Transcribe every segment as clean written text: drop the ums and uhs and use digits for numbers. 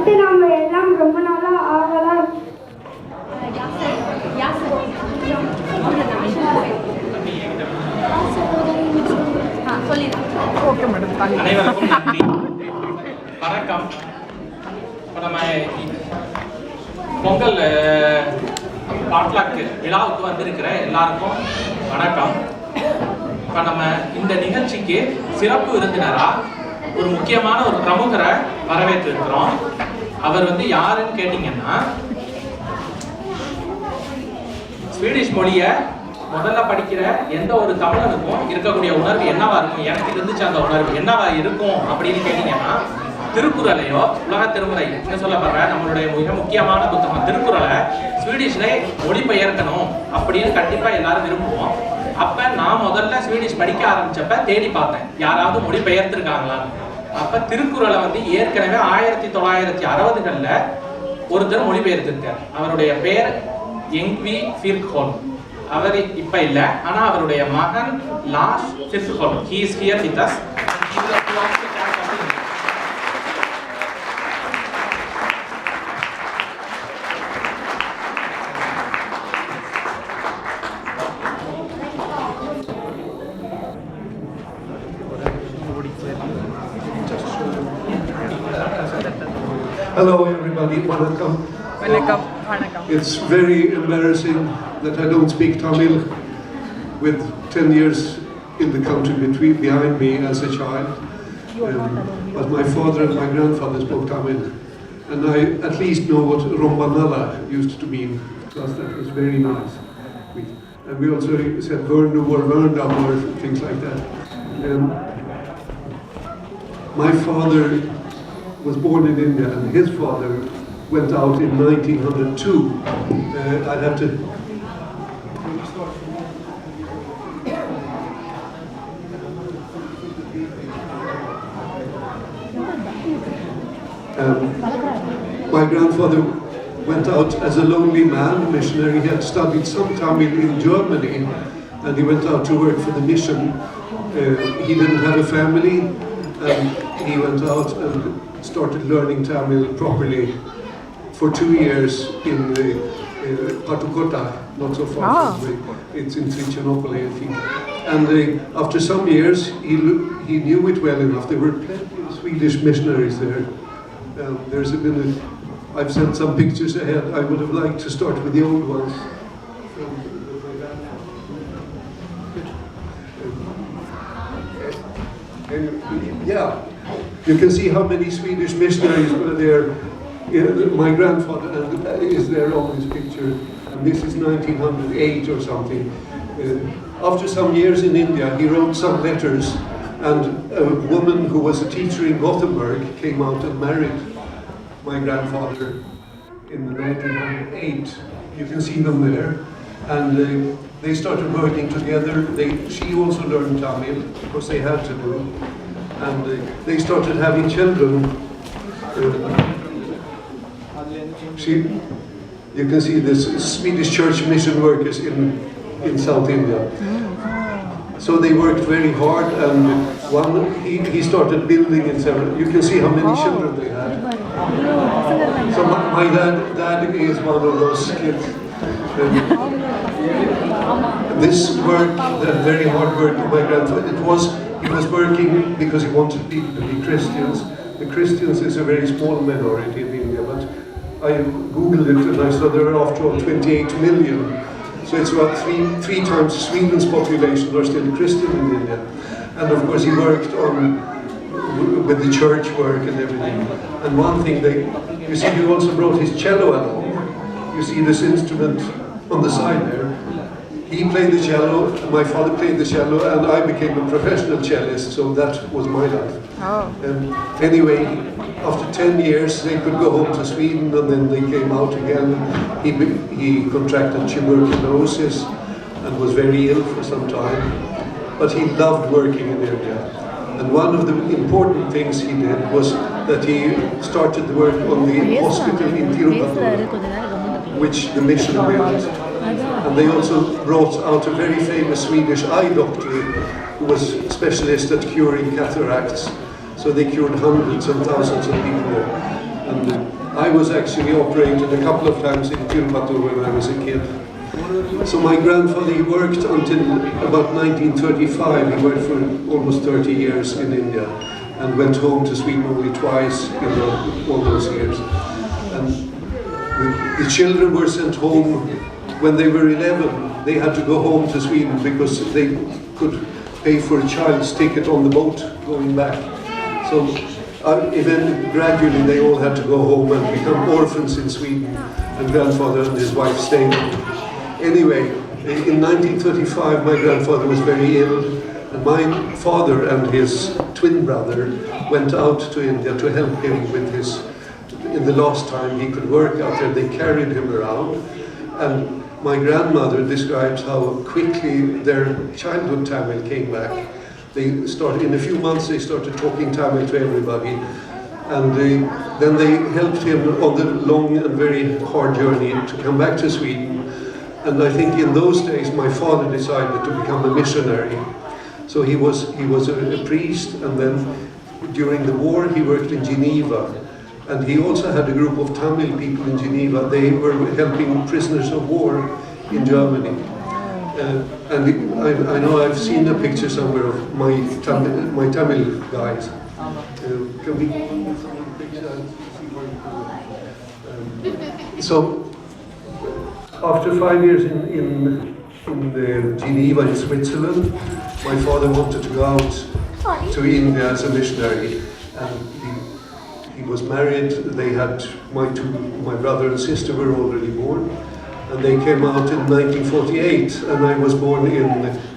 பார்த்து நாம் எல்லாம் ரொம்ப நாளாக ஆகலாம். அனைவருக்கும் நன்றி, வணக்கம். இப்போ நம்ம பொங்கல் பாட்லாக்கு விழாவுக்கு வந்திருக்கிற எல்லாருக்கும் வணக்கம். இப்போ நம்ம இந்த நிகழ்ச்சிக்கு சிறப்பு விருந்தினரா ஒரு முக்கியமான ஒரு பிரமுகரை வரவேற்றிருக்கிறோம். அவர் வந்து யாருன்னு கேட்டீங்கன்னா, ஸ்வீடிஷ் மொழியை முதல்ல படிக்கிற எந்த ஒரு தமிழனுக்கும் இருக்கக்கூடிய உணர்வு என்னவா இருக்கும், எனக்கு இருந்துச்சு அந்த உணர்வு என்னவா இருக்கும் அப்படின்னு கேட்டீங்கன்னா, திருக்குறளையோ உலக திருமுறை சொல்லப்படுற நம்மளுடைய மிக முக்கியமான புத்தகம் திருக்குறளை ஸ்வீடிஷ்ல மொழிபெயர்க்கணும் அப்படின்னு கண்டிப்பா எல்லாரும் விரும்புவோம். அப்ப நான் முதல்ல ஸ்வீடிஷ் படிக்க ஆரம்பிச்சப்ப தேடி பார்த்தேன் யாராவது மொழிபெயர்த்திருக்காங்களான்னு. அப்ப திருக்குறளை வந்து ஏற்கனவே 1960களில் ஒருத்தர் மொழிபெயர்த்திருக்கார். அவருடைய பெயர் யங்வி ஃபிர்க்ஹோல்ம். அவர் இப்ப இல்ல, ஆனா அவருடைய மகன் Lars ஃபிர்க்ஹோல்ம், he is here with us. Hello everybody, welcome. It's very embarrassing that I don't speak Tamil with 10 years in the country behind me as a child. But my father and my grandfather spoke Tamil. And I at least know what Rombanala used to mean, because that was very nice. And we also said Vörnu or Vörndam or things like that. My father was born in India, and his father went out in 1902. I'd have to... my grandfather went out as a lonely man, a missionary. He had studied some Tamil in Germany, and he went out to work for the mission. He didn't have a family, and he went out and started learning Tamil properly for 2 years in Patukota, not so far from me. It's in Tirukural, I think. And after some years, he knew it well enough. There were plenty of Swedish missionaries there. I've sent some pictures ahead. I would have liked to start with the old ones. Yeah, you can see how many Swedish missionaries were there. My grandfather is there on this picture, and this is 1908 or something. After some years in India, he wrote some letters, and a woman who was a teacher in Gothenberg came out and married my grandfather in 1908. You can see them there, and they started working together. She also learned Tamil, because they had to do, and they started having children. You can see this Swedish church mission workers in South India. So they worked very hard, and he started building in several. You can see how many children they had. So my dad is one of those kids. This work, that very hard work of my grandfather, he was working because he wanted people to be Christians. The Christians is a very small minority in India, but I googled it and I saw there are after all 28 million. So it's about three times Sweden's population are still Christian in India. And of course he worked with the church work and everything. And one thing, you see he also brought his cello along. You see this instrument on the side there. He played the cello, my father played the cello, and I became a professional cellist, so that was my life. Anyway, after 10 years they could go home to Sweden, and then they came out again. He contracted tuberculosis and was very ill for some time, but he loved working in India. And one of the important things he did was that he started work on the hospital in Tirukkural, which the mission built. And they also brought out a very famous Swedish eye doctor who was a specialist at curing cataracts. So they cured hundreds and thousands of people there. And I was actually operated a couple of times in Tiruvalluvar when I was a kid. So my grandfather, he worked until about 1935. He worked for almost 30 years in India and went home to Sweden only twice in all those years. And the children were sent home when they were 11. They had to go home to Sweden because they could pay for a child's ticket on the boat going back. So then gradually they all had to go home and become orphans in Sweden, and grandfather and his wife stayed. Anyway, in 1935 my grandfather was very ill, and my father and his twin brother went out to India to help him with his, in the last time he could work out there. They carried him around, and my grandmother describes how quickly their childhood Tamil came back. They started, in a few months they started talking Tamil to everybody, and then they helped him on the long and very hard journey to come back to Sweden. And I think in those days my father decided to become a missionary. So he was a priest, and then during the war he worked in Geneva. And he also had a group of Tamil people in Geneva. They were helping prisoners of war in Germany. And I know I've seen a picture somewhere of my Tamil guys. Can we go on with some picture? So after 5 years in Geneva in Switzerland, my father wanted to go out to India as a missionary, and he was married. They had my brother and sister were already born, and they came out in 1948, and I was born in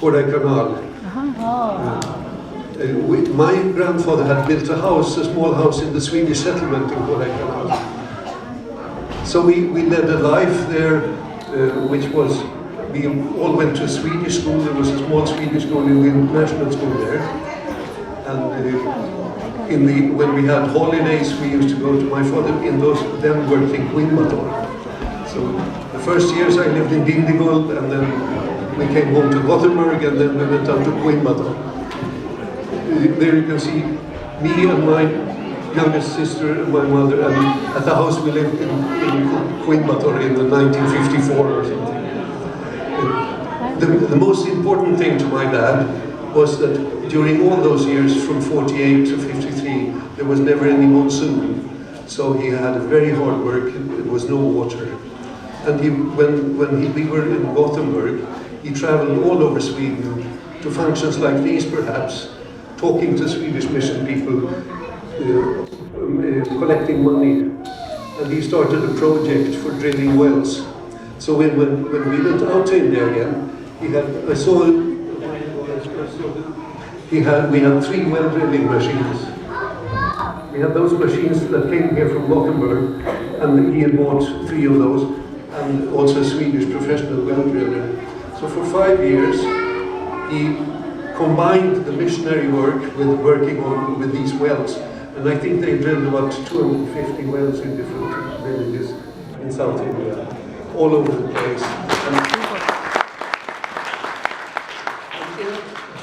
Kodaikanal. My grandfather had built a small house in the Swedish settlement in Kodaikanal. So we led a life there, which was, we all went to a Swedish school. There was a small Swedish school in the international school there, and when we had holidays, we used to go to my father in those then worked in Coimbatore. So the first years I lived in Dindigul, and then we came home to Gothenberg, and then we went out to Coimbatore. There you can see me and my youngest sister and my mother, and at the house we lived in Coimbatore in the 1954 or something. The most important thing to my dad was that during all those years, from 48 to 53, there was never any monsoon. So he had a very hard work, there was no water. And when we were in Gothenberg, he traveled all over Sweden to functions like these perhaps, talking to Swedish mission people, collecting money. And he started a project for drilling wells. So when we went out to India again, we had 3 well drilling machines. We had those machines that came here from Gothenburg, and he had bought 3 of those, and also a Swedish professional well driller. So for 5 years, he combined the missionary work with working with these wells. And I think they drilled about 250 wells in different villages in South India, all over the place.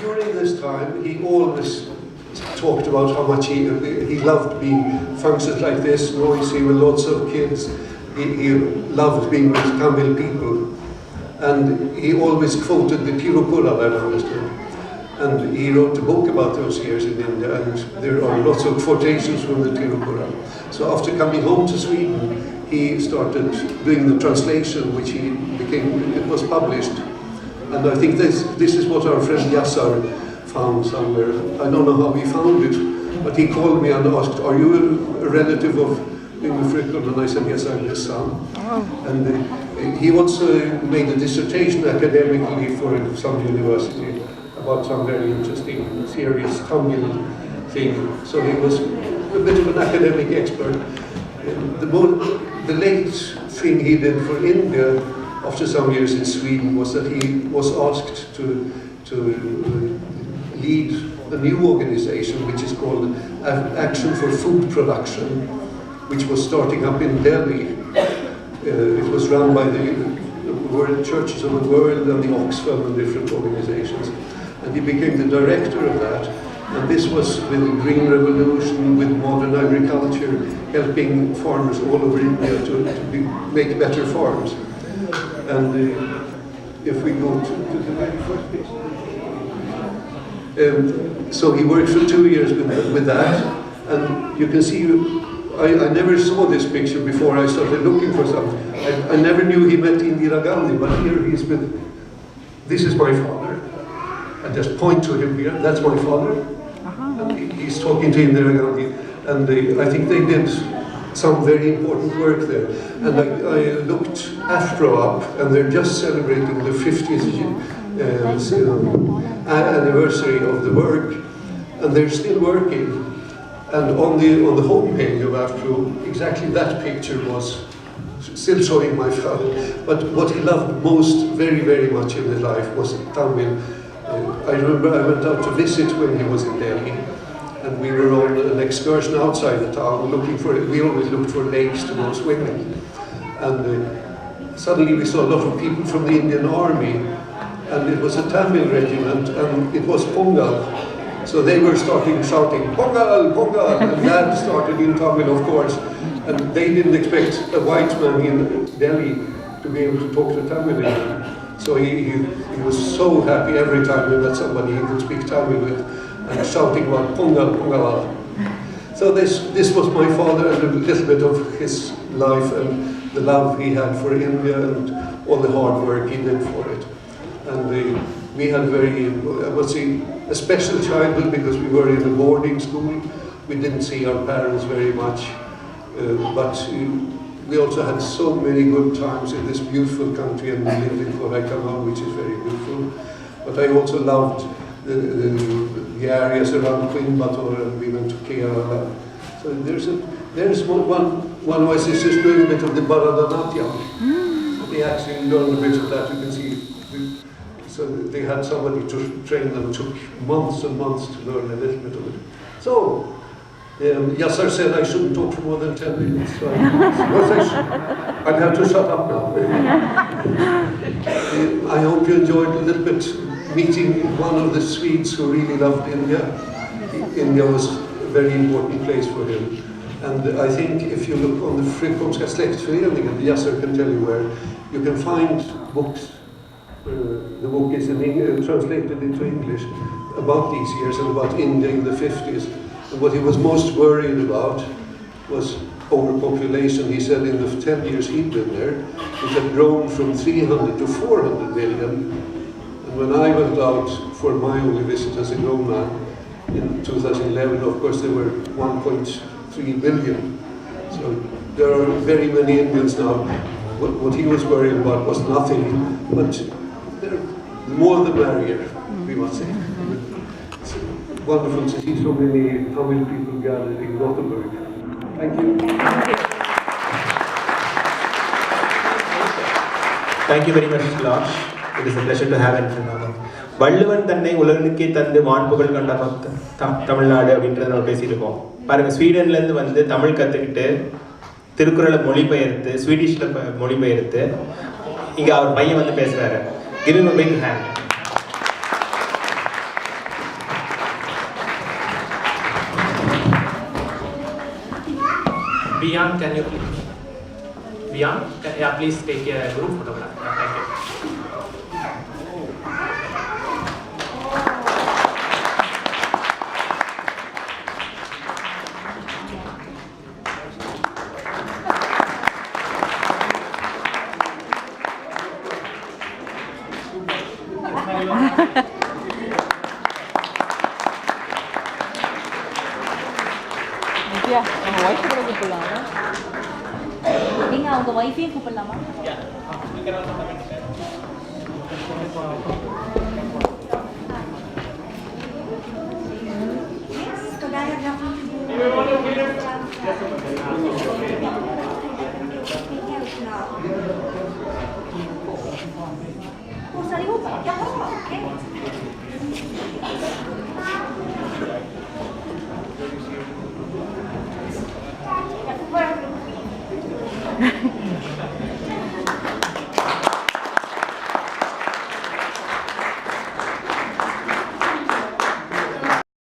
During this time, he always talked about how much he loved being functions like this, noisy with lots of kids. He loved being with Tamil people. And he always quoted the Tirukkural, I understood. And he wrote a book about those years in India, and there are lots of quotations from the Tirukkural. So after coming home to Sweden, he started doing the translation, which it was published. And I think this is what our friend Yassar found somewhere. I don't know how he found it, but he called me and asked, "Are you a relative of Yngve Frykholm?" And I said, "Yes, I'm his son." And he also made a dissertation academically for some university about some very interesting, serious Tamil thing. So he was a bit of an academic expert. The late thing he did for India after some years in Sweden was that he was asked to lead a new organization which is called Action for Food Production, which was starting up in Delhi. It was run by the World Churches of the World and the Oxfam and different organizations. And he became the director of that. And this was with the Green Revolution, with modern agriculture, helping farmers all over India to make better farms. And if we go to the very first page. So he worked for 2 years with that, and you can see, I never saw this picture before I started looking for something. I never knew he met Indira Gandhi, but here he's with, this is my father. I just point to him here, that's my father. And he's talking to Indira Gandhi, and I think they did some very important work there. And I looked Afro up, and they're just celebrating the 50th anniversary of the work, and they're still working. And on the home page of Afro, exactly that picture was still showing my father. But what he loved most, very, very much in his life was Tamil. I remember I went out to visit when he was in Delhi, and we were on an excursion outside the town looking for, we always looked for lakes to go swimming. And suddenly we saw a lot of people from the Indian Army, and it was a Tamil regiment, and it was Pongal. So they were shouting, Pongal, Pongal, and Dad started in Tamil, of course. And they didn't expect a white man in Delhi to be able to talk to Tamil. So he was so happy every time he met somebody he could speak Tamil with, and shouting about Pongal, Pongal. So this was my father, and a little bit of his life and the love he had for India and all the hard work he did for it. And we had very, I would say, a special childhood because we were in a boarding school. We didn't see our parents very much, but we also had so many good times in this beautiful country, and we lived in Thirukural, which is very beautiful. But I also loved the areas around Coimbatore, and we went to Kerala. So there's one of my sisters doing a bit of the Bharatanatyam. They actually learned a bit of that, you can see. So they had somebody to train them. It took months and months to learn a little bit of it. So, Yasser said I shouldn't talk for more than 10 minutes. So I'd have to shut up now. I hope you enjoyed a little bit meeting one of the Swedes who really loved India. India was a very important place for him. And I think if you look on the Frykholmska släktföreningen, Yasser can tell you where, you can find books. The book is translated into English about these years and about India in the 50s. And what he was most worried about was overpopulation. He said in the 10 years he'd been there, it had grown from 300 to 400 million. And when I went out for my only visit as a grown man in 2011, of course there were 1.3 billion. So there are very many Indians now. What he was worried about was nothing, but the more the merrier, we must say. It's wonderful to see so many Tamil people gathered in Gothenberg. Thank you. Thank you very much, Mr.Lars. It is a pleasure to have you in Sangam. Valluvan தன்னை உலகனுக்கே தந்து வான்புகழ் கண்ட தமிழ்நாடு அப்படின்றத நம்ம பேசியிருக்கோம். பாருங்க, ஸ்வீடன்லேருந்து வந்து தமிழ் கற்றுக்கிட்டு திருக்குறளை மொழிபெயர்த்து ஸ்வீடிஷில் மொழிபெயர்த்து இங்கே அவர் பையன் வந்து பேசுகிறாரு. Give him a big hand. Bian, can you please? Bian, please take a group photograph. Thank you. நீங்க அவங்க வைஃபையும் கூப்பிடலாமா?